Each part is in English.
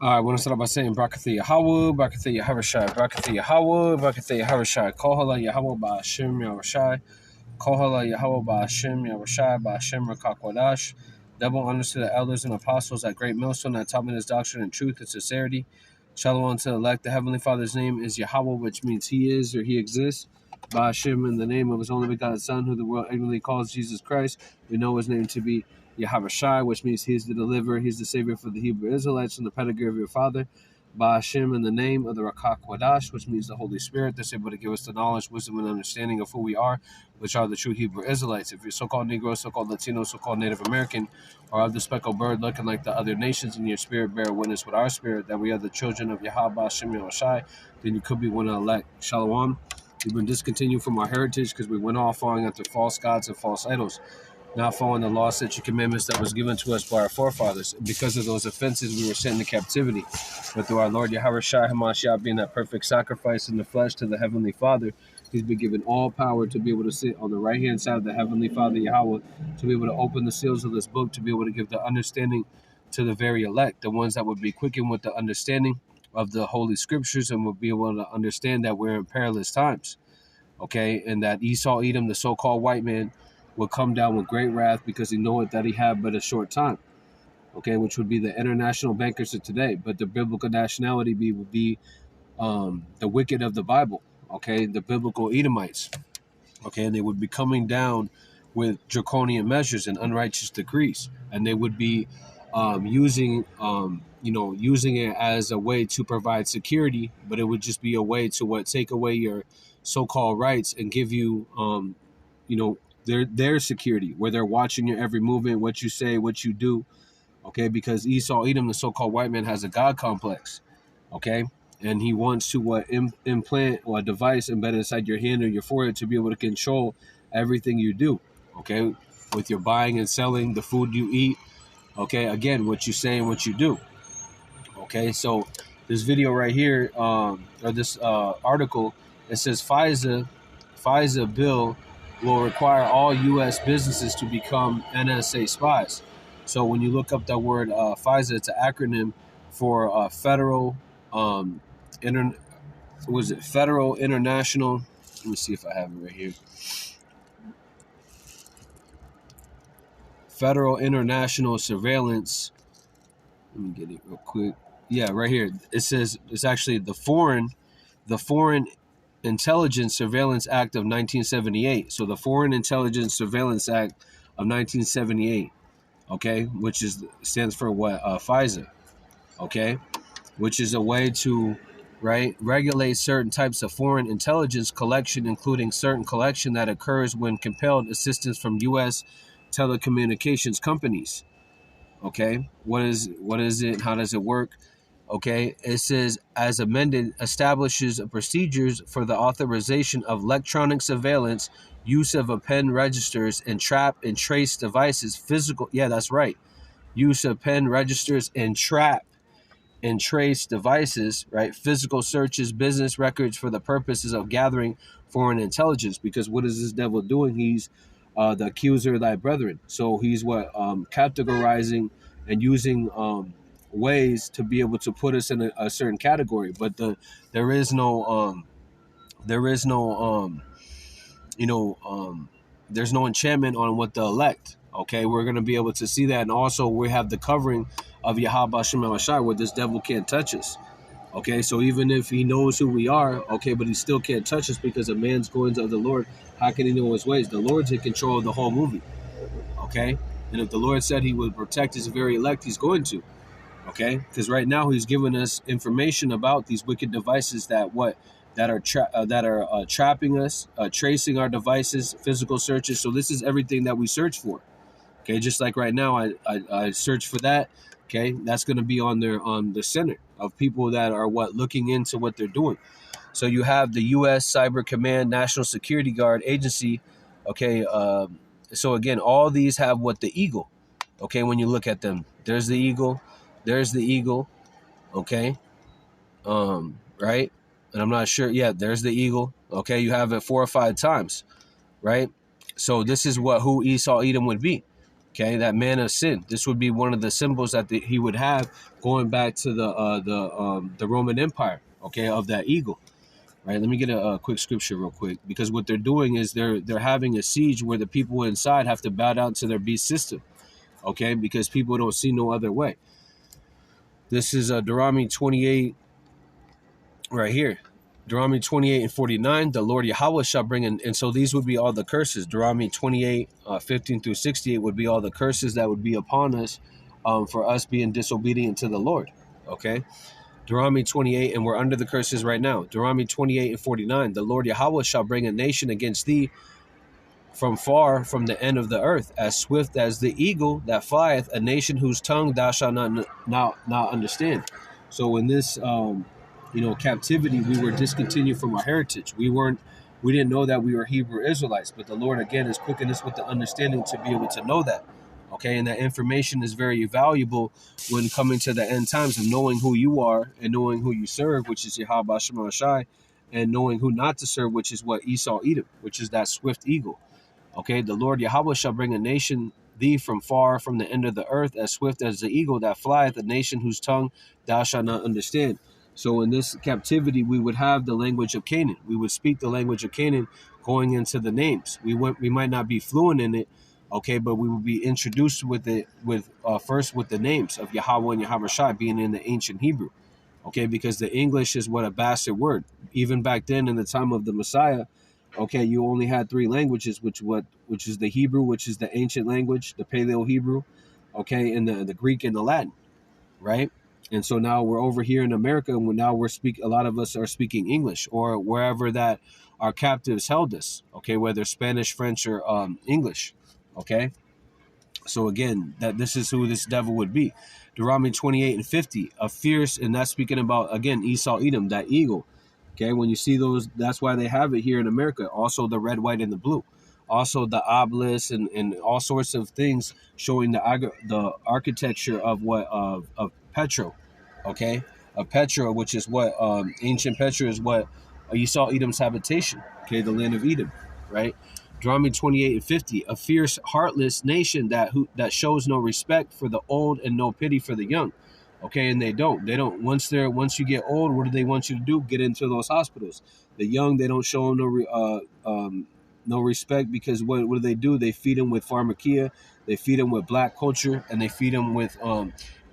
All right, I want to start off by saying Brakatha Yahweh, Brakatha Yahavrashai, Brakatha Yahweh, Brakatha Yahavrashai, Kohala Yahweh Ba'ashem Yahavrashai, Kohala Yahweh Ba'ashem Yahavrashai, Ba'ashem Rakakwadash. Double honors to the elders and apostles at Great Millstone that taught me this doctrine in truth and sincerity. Shalom to the elect. The Heavenly Father's name is Yahweh, which means He is or He exists. Ba'ashem, in the name of His only begotten Son, who the world ignorantly calls Jesus Christ. We know His name to be Yahavrashai, which means He's the deliverer, He's the savior for the Hebrew Israelites from the pedigree of your father. Ba'ashem, in the name of the Rakak Wadash, which means the Holy Spirit, that's able to give us the knowledge, wisdom, and understanding of who we are, which are the true Hebrew Israelites. If you're so-called Negro, so-called Latino, so-called Native American, or of the speckled bird looking like the other nations, and your spirit bear witness with our spirit that we are the children of Yahweh Ba'ashem Yahavrashai, then you could be one of the elect. Shalom. We've been discontinued from our heritage because we went off following after false gods and false idols, not following the law, statute, commandments that was given to us by our forefathers. Because of those offenses, we were sent into captivity. But through our Lord Yahavrashai HaMashiach being that perfect sacrifice in the flesh to the Heavenly Father, He's been given all power to be able to sit on the right-hand side of the Heavenly Father Yahweh, to be able to open the seals of this book, to be able to give the understanding to the very elect, the ones that would be quickened with the understanding of the Holy Scriptures and would be able to understand that we're in perilous times. Okay, and that Esau Edom, the so-called white man, will come down with great wrath because he knoweth that he had but a short time. Okay, which would be the international bankers of today, but the biblical nationality would be the wicked of the Bible. Okay, the biblical Edomites. Okay, and they would be coming down with draconian measures and unrighteous decrees, and they would be using it as a way to provide security, but it would just be a way to take away your so-called rights and give you their security, where they're watching your every movement, what you say, what you do. Okay, because Esau Edom, the so-called white man, has a God complex. Okay, and he wants to implant or a device embedded inside your hand or your forehead to be able to control everything you do. Okay, with your buying and selling, the food you eat. Okay, again, what you say and what you do. Okay, so this video right here, or this article, it says FISA bill will require all U.S. businesses to become NSA spies. So when you look up that word FISA, it's an acronym for Federal Federal International. Let me see if I have it right here. Federal International Surveillance. Let me get it real quick. Yeah, right here. It says it's actually the Foreign Intelligence Surveillance Act of 1978. So the Foreign Intelligence Surveillance Act of 1978. Okay, which stands for what? FISA. Okay, which is a way to regulate certain types of foreign intelligence collection, including certain collection that occurs when compelled assistance from U.S. telecommunications companies. Okay, what is it? How does it work? Okay, it says, as amended, establishes procedures for the authorization of electronic surveillance, use of pen registers and trap and trace devices, physical. Yeah, that's right. Use of pen registers and trap and trace devices, right? Physical searches, business records for the purposes of gathering foreign intelligence. Because what is this devil doing? He's the accuser of thy brethren. So he's categorizing and using ways to be able to put us in a certain category. But there is no there's no enchantment on what the elect. Okay, we're going to be able to see that. And also we have the covering of Yahweh Ba'ashem Yahavrashai, where this devil can't touch us. Okay, so even if he knows who we are, okay, but he still can't touch us because a man's goings of the Lord, how can he know his ways? The Lord's in control of the whole movie. Okay, and if the Lord said he would protect his very elect, he's going to. Okay, because right now he's giving us information about these wicked devices that are trapping us, tracing our devices, physical searches. So this is everything that we search for. Okay, just like right now, I search for that. Okay, that's going to be on the center of people that are looking into what they're doing. So you have the U.S. Cyber Command, National Security Guard Agency. Okay, so again, all these have the eagle. Okay, when you look at them, there's the eagle, Okay, right, and I'm not sure. Yeah, there's the eagle. Okay, you have it 4 or 5 times, right? So this is who Esau Edom would be. Okay, that man of sin. This would be one of the symbols that he would have going back to the Roman Empire. Okay, of that eagle. Right. Let me get a quick scripture real quick, because what they're doing is they're having a siege where the people inside have to bow down to their beast system. Okay, because people don't see no other way. This is Deuteronomy 28 right here. Deuteronomy 28 and 49, the Lord Yahweh shall bring in. And so these would be all the curses. Deuteronomy 28, 15 through 68 would be all the curses that would be upon us for us being disobedient to the Lord. Okay. Deuteronomy 28, and we're under the curses right now. Deuteronomy 28 and 49, the Lord Yahweh shall bring a nation against thee from far from the end of the earth, as swift as the eagle that flieth, a nation whose tongue thou shalt not understand. So in this captivity, we were discontinued from our heritage. We didn't know that we were Hebrew Israelites, but the Lord again is quickening us with the understanding to be able to know that. Okay, and that information is very valuable when coming to the end times of knowing who you are and knowing who you serve, which is Yahweh Shema Shai, and knowing who not to serve, which is what Esau Edom, which is that swift eagle. Okay, the Lord Yahweh shall bring a nation thee from far from the end of the earth, as swift as the eagle that flieth, a nation whose tongue thou shalt not understand. So in this captivity, we would have the language of Canaan. We would speak the language of Canaan going into the names. We might not be fluent in it, okay, but we would be introduced with it first with the names of Yahweh and Yahweh Shai being in the ancient Hebrew. Okay, because the English is what a bastard word. Even back then in the time of the Messiah, okay, you only had three languages, which is the Hebrew, which is the ancient language, the Paleo Hebrew, okay, and the Greek and the Latin, right? And so now we're over here in America, and a lot of us are speaking English, or wherever that our captives held us, okay, whether Spanish, French, or English, okay. So again, that this is who this devil would be. Deuteronomy 28 and 50, a fierce, and that's speaking about, again, Esau Edom, that eagle. Okay, when you see those, that's why they have it here in America. Also the red, white, and the blue. Also the obelisk and all sorts of things showing the architecture of Petra. Okay, of Petra, which is what ancient Petra is what Esau Edom's habitation. Okay, the land of Edom, right? Deuteronomy 28 and 50, a fierce, heartless nation that shows no respect for the old and no pity for the young. Okay, and they don't. Once you get old, what do they want you to do? Get into those hospitals. The young, they don't show them no respect, because what do? They feed them with pharmakia, they feed them with black culture, and they feed them with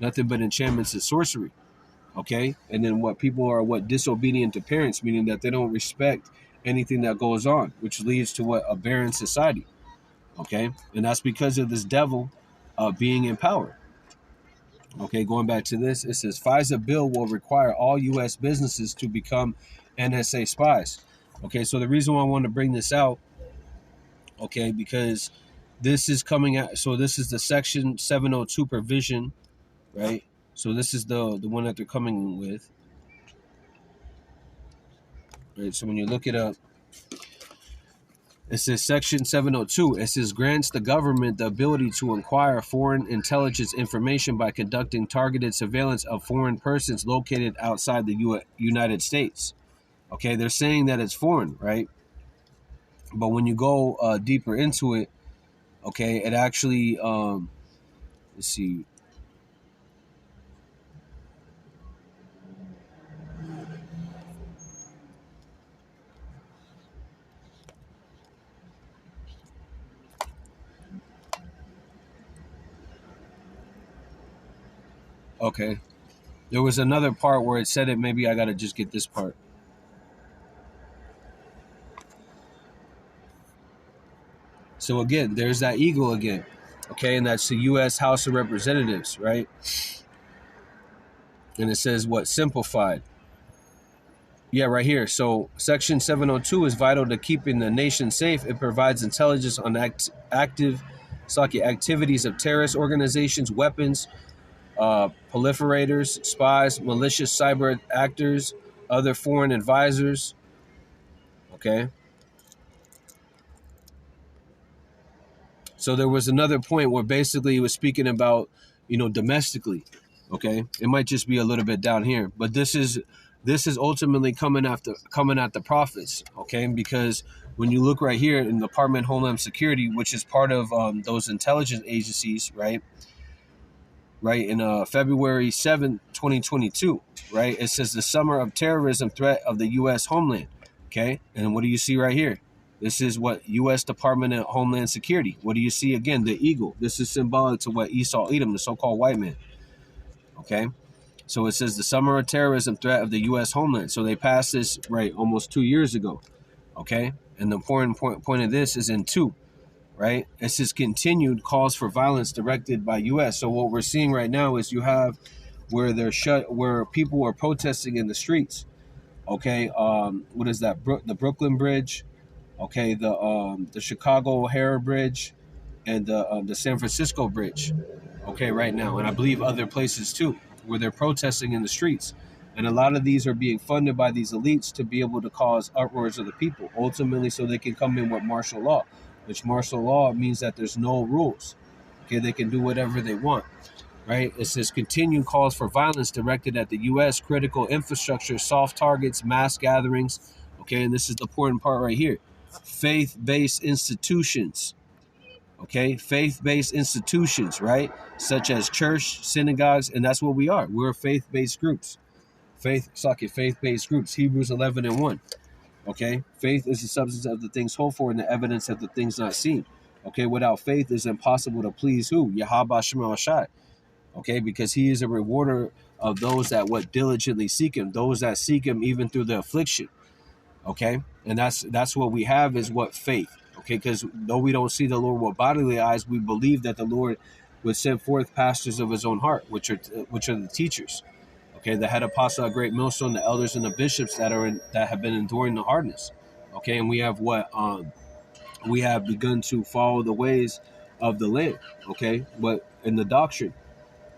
nothing but enchantments and sorcery. Okay, and then people are disobedient to parents, meaning that they don't respect anything that goes on, which leads to a barren society. Okay, and that's because of this devil being in power. Okay, going back to this, it says FISA bill will require all U.S. businesses to become NSA spies. Okay, so the reason why I want to bring this out, okay, because this is coming out. So this is the Section 702 provision, right? So this is the one that they're coming with. Right, so when you look it up, it says Section 702. It says grants the government the ability to acquire foreign intelligence information by conducting targeted surveillance of foreign persons located outside the United States. Okay, they're saying that it's foreign, right? But when you go deeper into it, okay, it actually, let's see. Okay, there was another part where it said it. Maybe I got to just get this part. So again, there's that eagle again. Okay, and that's the U.S. House of Representatives, right? And it says what? Simplified. Yeah, right here. So Section 702 is vital to keeping the nation safe. It provides intelligence on activities of terrorist organizations, weapons, proliferators, spies, malicious cyber actors, other foreign advisors. Okay. So there was another point where basically he was speaking about, domestically. Okay. It might just be a little bit down here, but this is ultimately coming at the prophets. Okay. Because when you look right here in the Department of Homeland Security, which is part of those intelligence agencies, right? Right, in February 7th, 2022, right? It says the summer of terrorism threat of the U.S. homeland. Okay, and what do you see right here? This is what U.S. Department of Homeland Security. What do you see again? The eagle. This is symbolic to what Esau Edom, the so-called white man. Okay, so it says the summer of terrorism threat of the U.S. homeland. So they passed this right almost 2 years ago. Okay, and the important point of this is in 2. Right? It says continued calls for violence directed by U.S. So what we're seeing right now is you have where where people are protesting in the streets. Okay, what is that? The Brooklyn Bridge. Okay, the Chicago O'Hare Bridge, and the San Francisco Bridge. Okay, right now, and I believe other places too, where they're protesting in the streets. And a lot of these are being funded by these elites to be able to cause uproars of the people, ultimately so they can come in with martial law, which martial law means that there's no rules. Okay, they can do whatever they want, right? It says continued calls for violence directed at the U.S., critical infrastructure, soft targets, mass gatherings. Okay, and this is the important part right here. Faith-based institutions. Okay, faith-based institutions, right? Such as church, synagogues, and that's what we are. We're faith-based groups. Faith-based groups. Hebrews 11:1. Okay, faith is the substance of the things hoped for and the evidence of the things not seen. Okay, without faith it's impossible to please who? Yahweh Shema Shai. Okay, because he is a rewarder of those that what diligently seek him, those that seek him even through the affliction. Okay, and that's what we have is what faith. Okay, because though we don't see the Lord with bodily eyes, we believe that the Lord would send forth pastors of his own heart, which are the teachers. Okay, the head apostle, a great millstone, the elders and the bishops that have been enduring the hardness. Okay, and we have we have begun to follow the ways of the Lamb. Okay, but in the doctrine.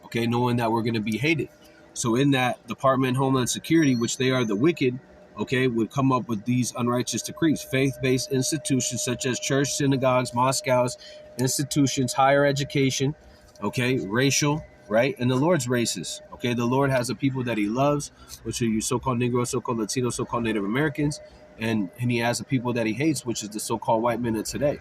Okay, knowing that we're going to be hated. So in that Department of Homeland Security, which they are the wicked, okay, would come up with these unrighteous decrees. Faith-based institutions such as church, synagogues, mosques, institutions, higher education, okay, racial, right, and the Lord's races. Okay, the Lord has a people that he loves, which are you so-called Negroes, so-called Latinos, so-called Native Americans, and he has a people that he hates, which is the so-called white men of today.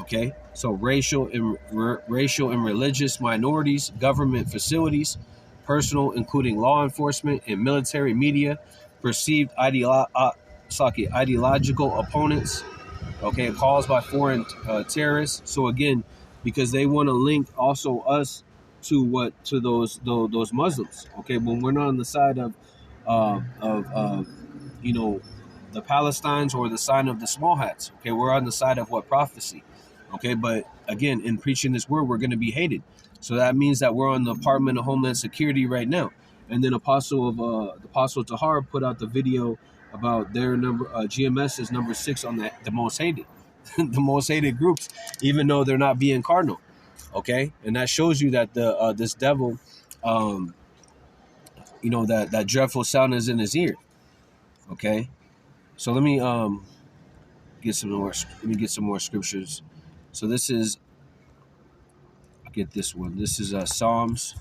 Okay, so racial and religious minorities, government facilities, personal, including law enforcement and military, media, perceived ideological opponents. Okay, calls by foreign terrorists. So again, because they want to link also us to those Muslims. Okay, when we're not on the side of the Palestinians or the sign of the small hats. Okay, we're on the side of what prophecy. Okay, but again, in preaching this word, we're going to be hated. So that means that we're on the Department of Homeland Security right now. And then Apostle Tahar put out the video about their number. GMS is number 6 on the most hated, the most hated groups, even though they're not being cardinal. Okay, and that shows you that the this devil, that dreadful sound is in his ear. Okay, so let me get some more. Let me get some more scriptures. So this is, I get this one. This is Psalms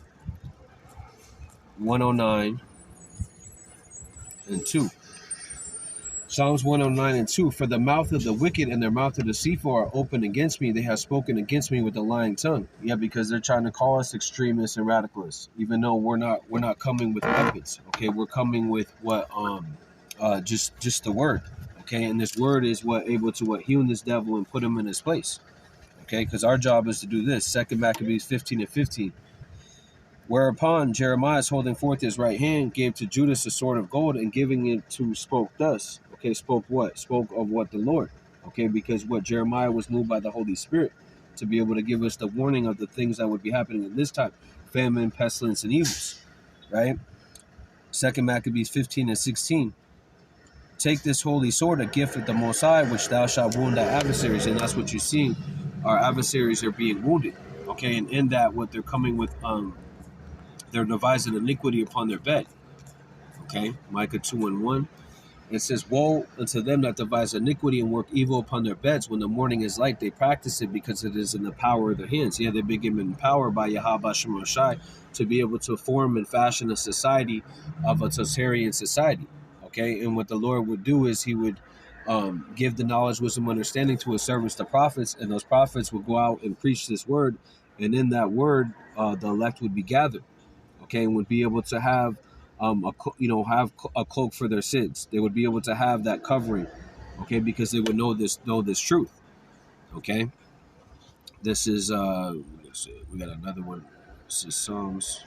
109 and 2. Psalms 109 and 2. For the mouth of the wicked and their mouth of the deceitful are open against me. They have spoken against me with a lying tongue. Yeah, because they're trying to call us extremists and radicalists, even though we're not coming with weapons. Okay, we're coming with what just the word. Okay, and this word is what able to heal this devil and put him in his place. Okay, because our job is to do this. 2 Maccabees 15:15. Whereupon Jeremiah, holding forth his right hand, gave to Judas a sword of gold, and giving it to spoke thus. Okay, spoke what? Spoke of what? The Lord. Okay, because what Jeremiah was moved by the Holy Spirit to be able to give us the warning of the things that would be happening in this time: famine, pestilence, and evils. Right? 2 Maccabees 15:16. Take this holy sword, a gift of the Most High, which thou shalt wound thy adversaries. And that's what you're seeing. Our adversaries are being wounded. Okay, and in that, what they're coming with, they're devising iniquity upon their bed. Okay, Micah 2:1. It says, woe unto them that devise iniquity and work evil upon their beds. When the morning is light, they practice it because it is in the power of their hands. Yeah, they've been given power by Yahweh Shema Shai to be able to form and fashion a society of a totalitarian society. Okay, and what the Lord would do is he would give the knowledge, wisdom, understanding to his servants, the prophets, and those prophets would go out and preach this word, and in that word, the elect would be gathered, okay, and would be able to have, have a cloak for their sins. They would be able to have that covering, okay, because they would know this truth, okay. This is we got another one. This is Psalms,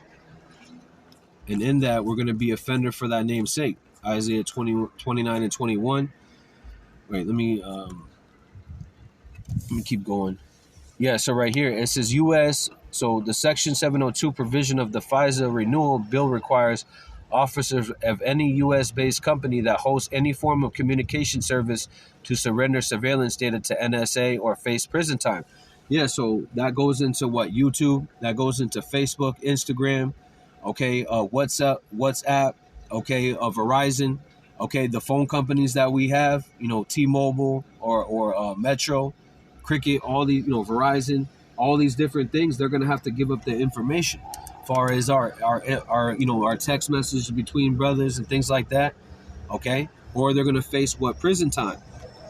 and in that we're going to be offender for thy name's sake. Isaiah 29 and 21. Wait, let me keep going. Yeah, so right here it says U.S. So the Section 702 provision of the FISA renewal bill requires officers of any U.S.-based company that hosts any form of communication service to surrender surveillance data to NSA or face prison time. Yeah, so that goes into what? YouTube, that goes into Facebook, Instagram, okay, WhatsApp, okay, Verizon, okay, the phone companies that we have, T-Mobile or Metro, Cricket, all these, Verizon, all these different things, they're going to have to give up their information as far as our text messages between brothers and things like that, okay? Or they're going to face what? Prison time,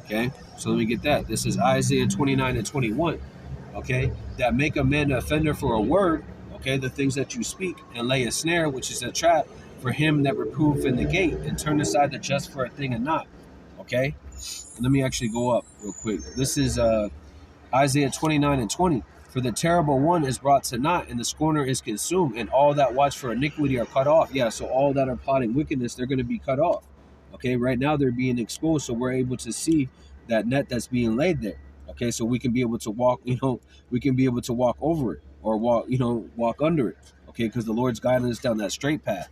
okay? So let me get that. This is Isaiah 29 and 21, okay? That make a man an offender for a word, okay, the things that you speak, and lay a snare, which is a trap, for him that reprove in the gate, and turn aside the just for a thing and not, okay? Let me actually go up real quick. This is Isaiah 29 and 20. For the terrible one is brought to naught, and the scorner is consumed, and all that watch for iniquity are cut off. Yeah, so all that are plotting wickedness, they're going to be cut off. Okay, right now they're being exposed, so we're able to see that net that's being laid there. Okay, so we can be able to walk, we can be able to walk over it or walk under it. Okay, because the Lord's guiding us down that straight path.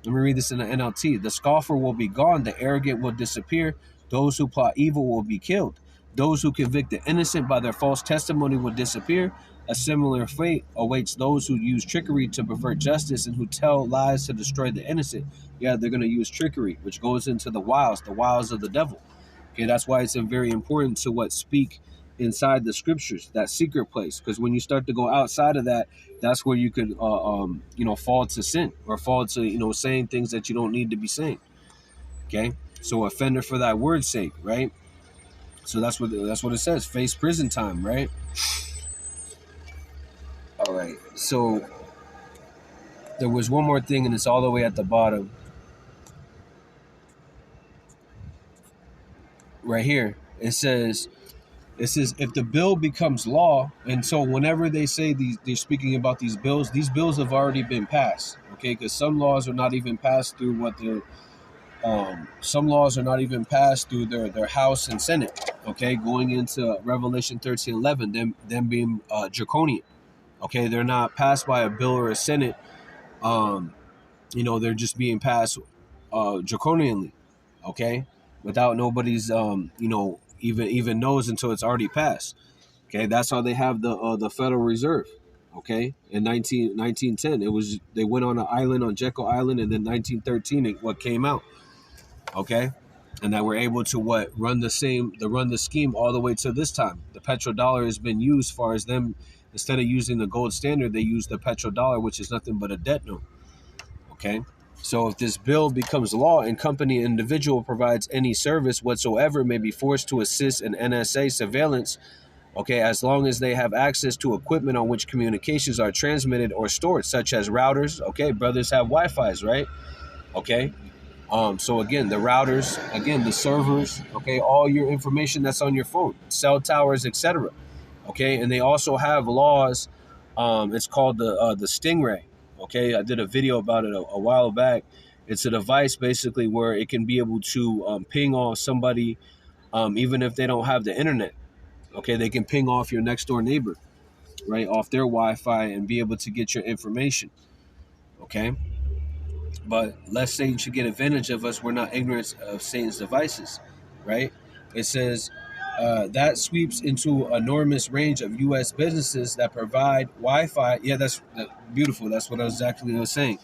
Let me read this in the NLT. The scoffer will be gone, the arrogant will disappear, those who plot evil will be killed. Those who convict the innocent by their false testimony will disappear. A similar fate awaits those who use trickery to pervert justice and who tell lies to destroy the innocent. Yeah, they're going to use trickery, which goes into the wiles of the devil. Okay, that's why it's very important to speak inside the scriptures, that secret place, because when you start to go outside of that, that's where you could, fall to sin or fall to, saying things that you don't need to be saying. Okay, so offender for thy word's sake, right? So that's what it says. Face prison time, right? All right. So there was one more thing, and it's all the way at the bottom, right here. It says if the bill becomes law, and so whenever they say they're speaking about these bills have already been passed. Okay, because some laws are not even passed through their House and Senate. Okay, going into Revelation 13:11, them being draconian. Okay, they're not passed by a bill or a Senate. They're just being passed draconianly. Okay, without nobody's even knows until it's already passed. Okay, that's how they have the Federal Reserve. Okay, in 1910, they went on an island on Jekyll Island, and then 1913 what came out. Okay, and that we're able to run the scheme all the way to this time. The petrodollar has been used, far as them, instead of using the gold standard, they use the petrodollar, which is nothing but a debt note. Okay, so if this bill becomes law and company individual provides any service whatsoever may be forced to assist in NSA surveillance, okay, as long as they have access to equipment on which communications are transmitted or stored, such as routers. Okay, brothers have Wi-Fi's, right? Okay, so again, the routers, again, the servers, okay, all your information that's on your phone, cell towers, etc. Okay, and they also have laws. It's called the Stingray. Okay, I did a video about it a while back. It's a device basically where it can be able to ping off somebody, even if they don't have the internet. Okay, they can ping off your next door neighbor, right, off their Wi-Fi and be able to get your information. Okay. But lest Satan should get advantage of us, we're not ignorant of Satan's devices, right? It says that sweeps into enormous range of U.S. businesses that provide Wi-Fi. Yeah, that's beautiful. That's what I was saying.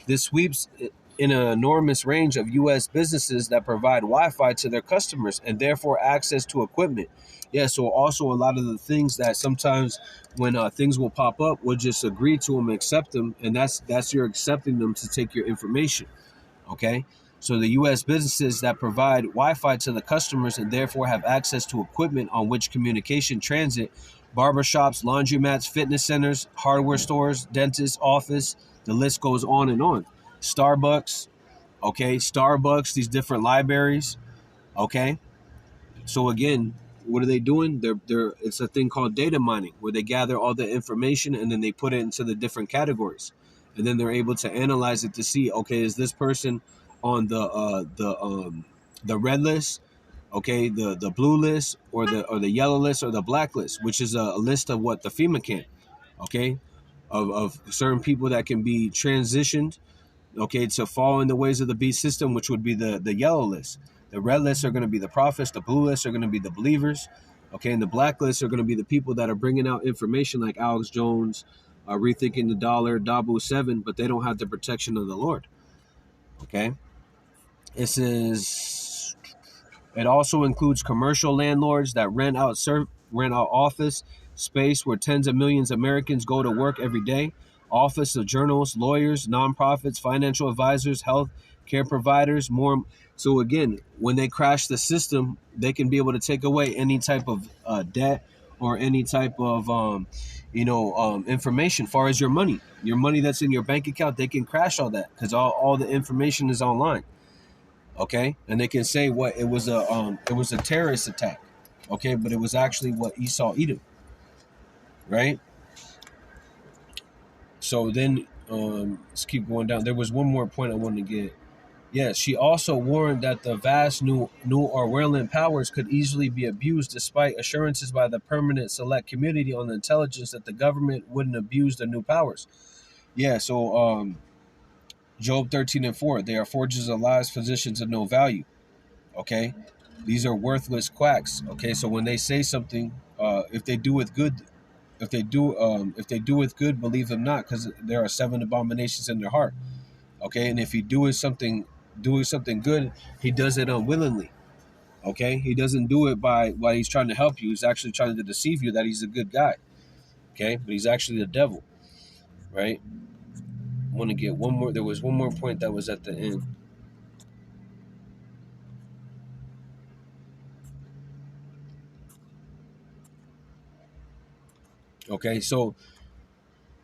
This sweeps in an enormous range of U.S. businesses that provide Wi-Fi to their customers and therefore access to equipment. Yeah, so also a lot of the things that sometimes when things will pop up, we'll just agree to them, accept them, and that's you're accepting them to take your information. Okay, So the U.S. businesses that provide Wi-Fi to the customers and therefore have access to equipment on which communication transit, barbershops, laundromats, fitness centers, hardware stores, dentists, office, the list goes on and on. Starbucks, okay, Starbucks, these different libraries, okay. So again, what are they doing? They're it's a thing called data mining where they gather all the information and then they put it into the different categories, and then they're able to analyze it to see, okay, is this person on the red list, okay, the blue list, or the yellow list, or the black list, which is a list of what the FEMA can, okay, of certain people that can be transitioned, okay, to fall in the ways of the beast system, which would be the yellow list. The red lists are going to be the prophets. The blue lists are going to be the believers, okay, and the black lists are going to be the people that are bringing out information like Alex Jones, Rethinking the Dollar, Dabu 7, but they don't have the protection of the Lord, okay. It says it also includes commercial landlords that rent out office space where tens of millions of Americans go to work every day. Office of journalists, lawyers, nonprofits, financial advisors, health care providers, more. So again, when they crash the system, they can be able to take away any type of debt or any type of information. Far as your money that's in your bank account, they can crash all that because all the information is online. Okay, and they can say what it was a terrorist attack, okay, but it was actually what Esau Edom, right? So then let's keep going down. There was one more point I wanted to get. Yeah, she also warned that the vast new Orwellian powers could easily be abused, despite assurances by the permanent select community on the intelligence that the government wouldn't abuse the new powers. Yeah, so Job 13:4, they are forgers of lies, physicians of no value. Okay, these are worthless quacks. Okay, so when they say something, if they do with good, if they do with good, believe them not, because there are 7 abominations in their heart. Okay, and if he doing something good, he does it unwillingly. Okay, he doesn't do it by he's trying to help you. He's actually trying to deceive you that he's a good guy. Okay, but he's actually the devil, right? I want to get one more. There was one more point that was at the end. Okay, so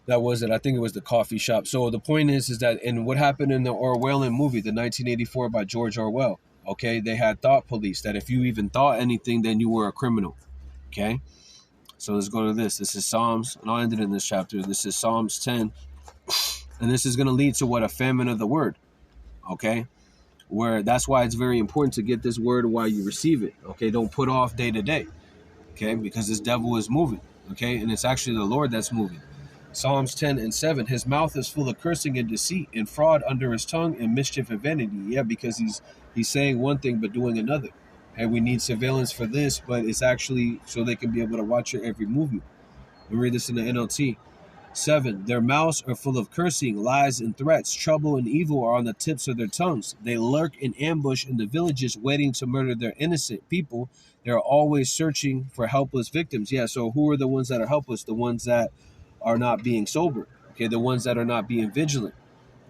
that was it. I think it was the coffee shop. So the point is that, and what happened in the Orwellian movie, the 1984 by George Orwell, okay, they had thought police that if you even thought anything, then you were a criminal. Okay, so let's go to this. This is Psalms, and I'll end it in this chapter. This is Psalms 10, and this is going to lead to what? A famine of the word. Okay, where that's why it's very important to get this word while you receive it. Okay, don't put off day to day. Okay, because this devil is moving. Okay, and it's actually the Lord that's moving. Psalms 10:7, his mouth is full of cursing and deceit, and fraud under his tongue, and mischief and vanity. Yeah, because he's saying one thing but doing another. And we need surveillance for this, but it's actually so they can be able to watch your every movement. We read this in the NLT. 7, their mouths are full of cursing, lies, and threats. Trouble and evil are on the tips of their tongues. They lurk in ambush in the villages, waiting to murder their innocent people. They're always searching for helpless victims. Yeah, so who are the ones that are helpless? The ones that are not being sober. Okay, the ones that are not being vigilant.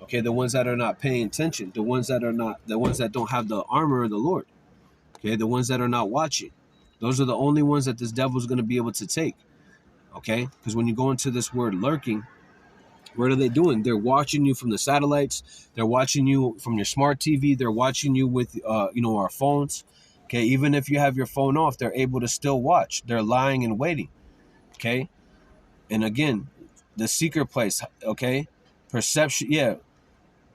Okay, the ones that are not paying attention. The ones that don't have the armor of the Lord. Okay, the ones that are not watching. Those are the only ones that this devil is going to be able to take. Okay, because when you go into this word lurking, what are they doing? They're watching you from the satellites. They're watching you from your smart TV. They're watching you with our phones. Okay, even if you have your phone off, they're able to still watch. They're lying and waiting. Okay, and again, the secret place. Okay, perception. Yeah,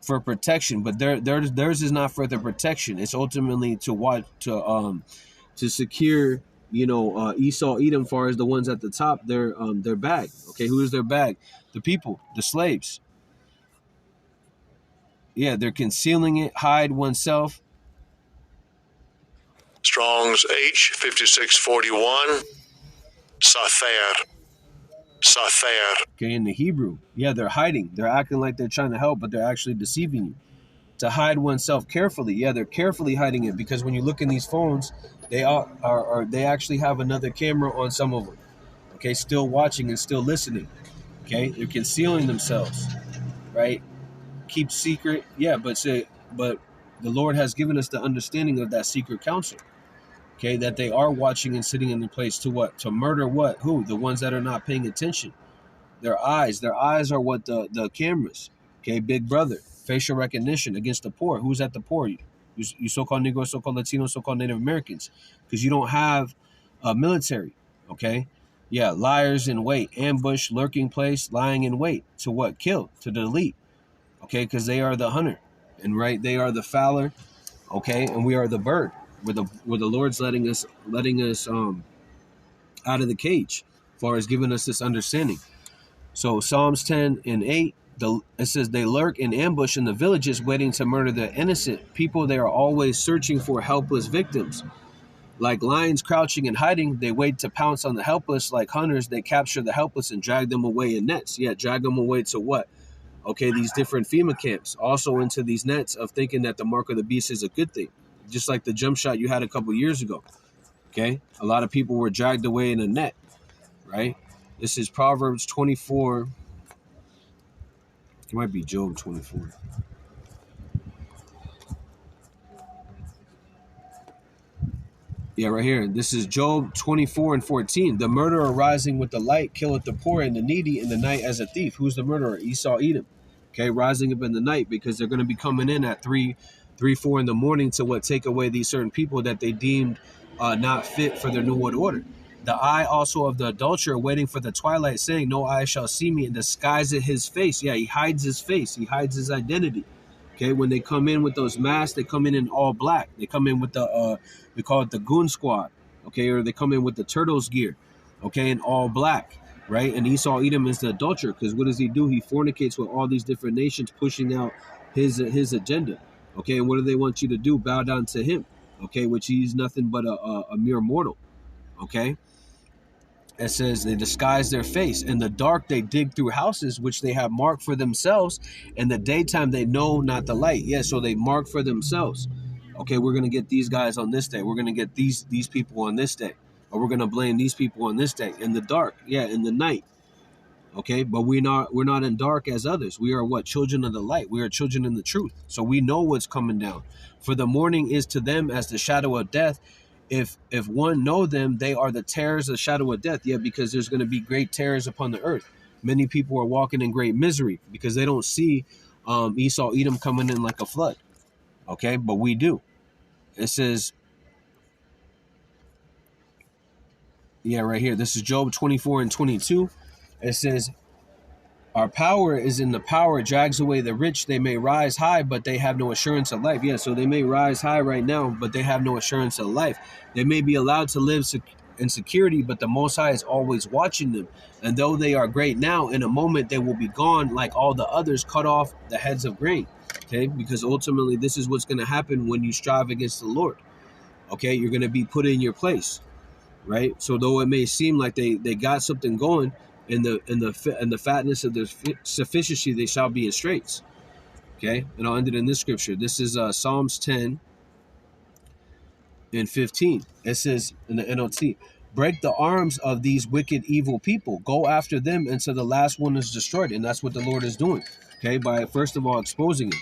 for protection, but theirs is not for the protection. It's ultimately to watch to secure. Esau Edom, far as the ones at the top, their bag. Okay, who is their bag? The people, the slaves. Yeah, they're concealing it, hide oneself. Strong's H5641, Sather. Okay, in the Hebrew, yeah, they're hiding. They're acting like they're trying to help, but they're actually deceiving you. To hide oneself carefully, yeah, they're carefully hiding it because when you look in these phones, they actually have another camera on some of them. Okay, still watching and still listening. Okay, they're concealing themselves, right? Keep secret, yeah, but The Lord has given us the understanding of that secret counsel. Okay, that they are watching and sitting in the place to what? To murder what? Who? The ones that are not paying attention. Their eyes. Their eyes are what? The cameras. Okay, big brother. Facial recognition against the poor. Who's at the poor? You so-called Negroes, so-called Latinos, so-called Native Americans. Because you don't have a military. Okay? Yeah, liars in wait. Ambush, lurking place, lying in wait. To what? Kill. To delete. Okay, because they are the hunter. And right, they are the fowler. Okay, and we are the bird. Where the Lord's letting us out of the cage, as far as giving us this understanding. So Psalms 10 and 8, it says they lurk in ambush in the villages, waiting to murder the innocent people. They are always searching for helpless victims. Like lions crouching and hiding, they wait to pounce on the helpless. Like hunters, they capture the helpless and drag them away in nets. Yeah, drag them away to what? Okay, these different FEMA camps, also into these nets of thinking that the mark of the beast is a good thing. Just like the jump shot you had a couple years ago. Okay, a lot of people were dragged away in a net, right? This is Proverbs 24. It might be Job 24. Yeah, right here. This is Job 24 and 14. The murderer rising with the light killeth the poor and the needy in the night as a thief. Who's the murderer? Esau, Edom. Okay, rising up in the night because they're going to be coming in at 4 in the morning to what? Take away these certain people that they deemed not fit for their new world order. The eye also of the adulterer waiting for the twilight, saying, no eye shall see me, and disguiseth his face. Yeah, he hides his face. He hides his identity. Okay, when they come in with those masks, they come in all black. They come in with the, we call it the goon squad. Okay, or they come in with the turtles gear. Okay, in all black, right? And Esau Edom is the adulterer, because what does he do? He fornicates with all these different nations, pushing out his agenda. Okay, and what do they want you to do? Bow down to him. Okay, which he's nothing but a mere mortal. Okay. It says they disguise their face. In the dark, they dig through houses, which they have marked for themselves. In the daytime, they know not the light. Yeah, so they mark for themselves. Okay, we're going to get these guys on this day. We're going to get these people on this day. Or we're going to blame these people on this day. In the dark, yeah, in the night. Okay, but we're not in dark as others. We are what? Children of the light. We are children in the truth. So we know what's coming down. For the morning is to them as the shadow of death. If one know them, they are the terrors of the shadow of death. Yeah, because there's going to be great terrors upon the earth. Many people are walking in great misery because they don't see Esau Edom coming in like a flood. Okay, but we do. It says, yeah, right here. This is Job 24 and 22. It says, our power is in the power, drags away the rich. They may rise high, but they have no assurance of life. Yeah, so they may rise high right now, but they have no assurance of life. They may be allowed to live in security, but the Most High is always watching them. And though they are great now, in a moment they will be gone like all the others, cut off the heads of grain. Okay, because ultimately this is what's going to happen when you strive against the Lord. Okay, you're going to be put in your place, right? So though it may seem like they got something going, in the fatness of their sufficiency, they shall be in straits. Okay, and I'll end it in this scripture. This is Psalms 10 and 15. It says in the NLT, break the arms of these wicked, evil people. Go after them until the last one is destroyed. And that's what the Lord is doing. Okay, by first of all exposing it.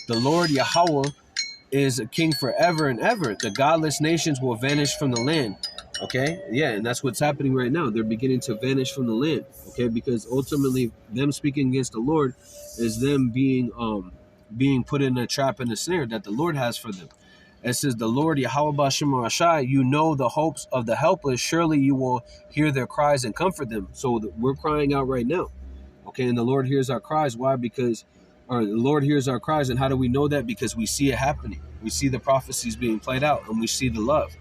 The Lord Yahweh is a king forever and ever. The godless nations will vanish from the land. Okay, yeah, and that's what's happening right now. They're beginning to vanish from the land. Okay, because ultimately them speaking against the Lord is them being put in a trap and a snare that the Lord has for them. It says, the Lord Yahweh B'Shem Rashai, you know the hopes of the helpless. Surely you will hear their cries and comfort them. So we're crying out right now. Okay, and the Lord hears our cries. Why? Because the Lord hears our cries. And how do we know that? Because we see it happening. We see the prophecies being played out, and we see the love.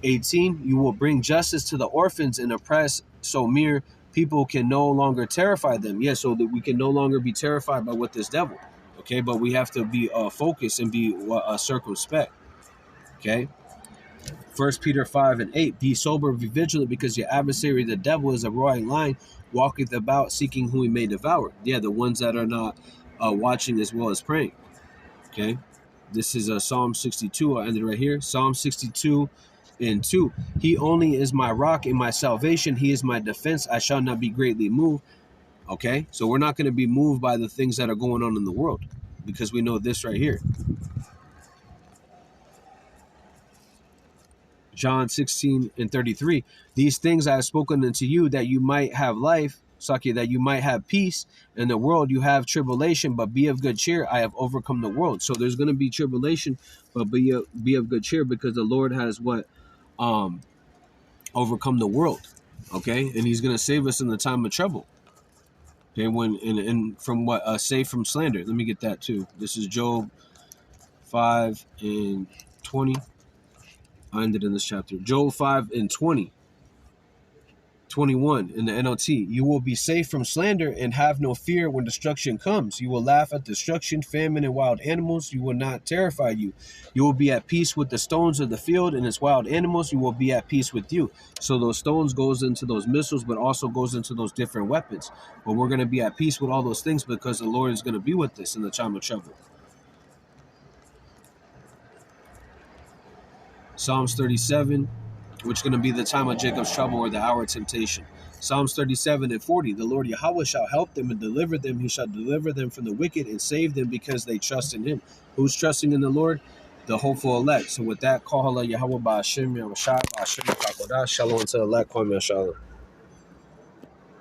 18, you will bring justice to the orphans and oppress, so mere people can no longer terrify them. Yeah, so that we can no longer be terrified by what this devil. Okay, but we have to be focused and be circumspect. Okay. 1 Peter 5 and 8, be sober, be vigilant, because your adversary, the devil, is a roaring lion, walketh about seeking whom he may devour. Yeah, the ones that are not watching as well as praying. Okay. This is Psalm 62. I'll end it right here. Psalm 62 and 2. He only is my rock and my salvation. He is my defense. I shall not be greatly moved. Okay. So we're not going to be moved by the things that are going on in the world, because we know this right here. John 16:33. These things I have spoken unto you, that you might have life, Saki, that you might have peace. In the world you have tribulation, but be of good cheer. I have overcome the world. So there's going to be tribulation, but be of good cheer, because the Lord has what? Overcome the world. Okay? And he's going to save us in the time of trouble. Okay, when and from what save from slander. Let me get that too. This is Job 5:20. I ended in this chapter. Job 5:20. 21 in the NLT. You will be safe from slander and have no fear when destruction comes. You will laugh at destruction, famine, and wild animals. You will not terrify you. You will be at peace with the stones of the field and its wild animals. You will be at peace with you. So those stones goes into those missiles, but also goes into those different weapons. But we're going to be at peace with all those things because the Lord is going to be with us in the time of trouble. Psalms 37, which is going to be the time of Jacob's trouble or the hour of temptation. Psalms 37:40, the Lord Yahweh shall help them and deliver them. He shall deliver them from the wicked and save them because they trust in him. Who's trusting in the Lord? The hopeful elect. So with that, call Allah Yahweh Ba'ashim Yahushai Ba'ashim Kakodah. Shalom to the elect. Kwame Shalom.